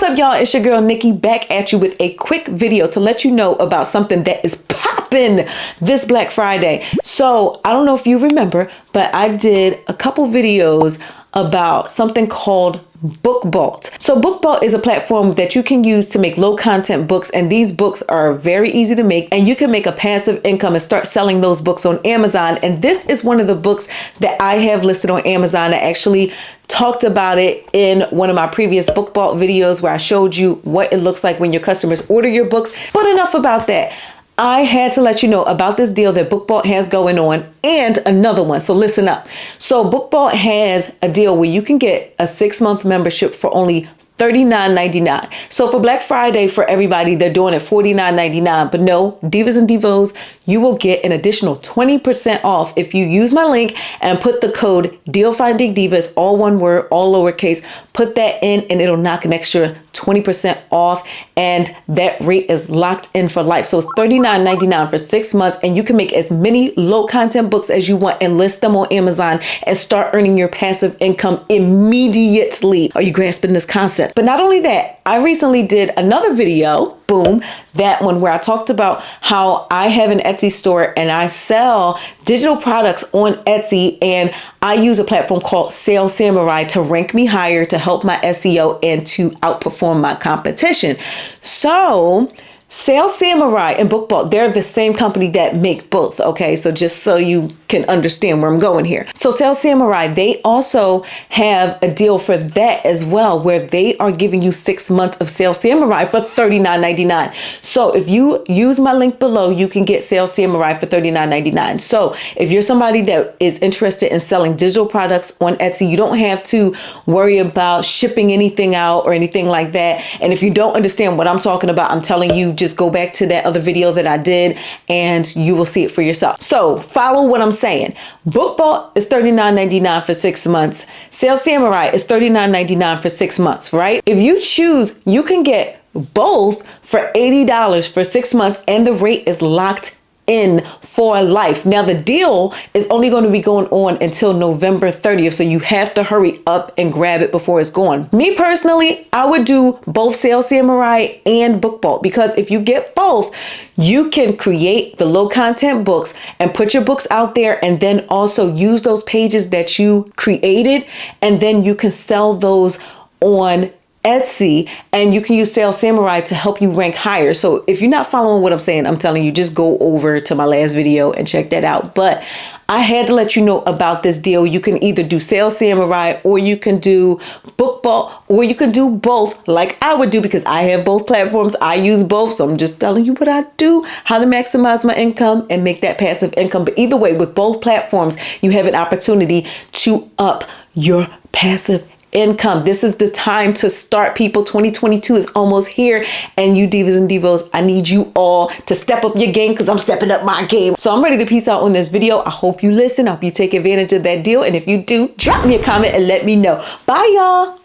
What's up, y'all? It's your girl Nikki back at you with a quick video to let you know about something that is popping this Black Friday. So I don't know if you remember, but I did a couple videos about something called BookBolt. So BookBolt is a platform that you can use to make low content books, and these books are very easy to make, and you can make a passive income and start selling those books on Amazon. And this is one of the books that I have listed on Amazon. I actually talked about it in one of my previous BookBolt videos where I showed you what it looks like when your customers order your books. But enough about that. I had to let you know about this deal that BookBolt has going on and another one. So listen up. So BookBolt has a deal where you can get a 6-month membership for only $39.99. So for Black Friday, for everybody, they're doing it $49.99. But no, Divas and Devos, you will get an additional 20% off if you use my link and put the code DealFindingDivas, all one word, all lowercase. Put that in and it'll knock an extra 20% off, and that rate is locked in for life. So it's $39.99 for 6 months, and you can make as many low content books as you want and list them on Amazon and start earning your passive income immediately. Are you grasping this concept? But not only that, I recently did another video, boom, that one where I talked about how I have an Etsy store and I sell digital products on Etsy, and I use a platform called Sales Samurai to rank me higher, to help my SEO, and to outperform my competition. So Sales Samurai and BookBolt, they're the same company that make both, okay? So just so you can understand where I'm going here. So Sales Samurai, they also have a deal for that as well, where they are giving you 6 months of Sales Samurai for $39.99. So if you use my link below, you can get Sales Samurai for $39.99. So if you're somebody that is interested in selling digital products on Etsy, you don't have to worry about shipping anything out or anything like that. And if you don't understand what I'm talking about, I'm telling you, just go back to that other video that I did and you will see it for yourself. So follow what I'm saying. BookBolt is $39.99 for 6 months. Sales Samurai is $39.99 for 6 months, right? If you choose, you can get both for $80 for 6 months, and the rate is locked in for life. Now the deal is only going to be going on until November 30th, so you have to hurry up and grab it before it's gone. Me personally, I would do both Sales Samurai and BookBolt, because if you get both, you can create the low content books and put your books out there, and then also use those pages that you created, and then you can sell those on Etsy, and you can use Sales Samurai to help you rank higher. So if you're not following what I'm saying, I'm telling you, just go over to my last video and check that out. But I had to let you know about this deal. You can either do Sales Samurai, or you can do BookBolt, or you can do both like I would do, because I have both platforms. I use both. So I'm just telling you what I do, how to maximize my income and make that passive income. But either way, with both platforms, you have an opportunity to up your passive income. This is the time to start, people. 2022 is almost here, and you Divas and Devos, I need you all to step up your game, because I'm stepping up my game. So I'm ready to peace out on this video. I hope you listen. I hope you take advantage of that deal, and if you do, drop me a comment and let me know. Bye, y'all.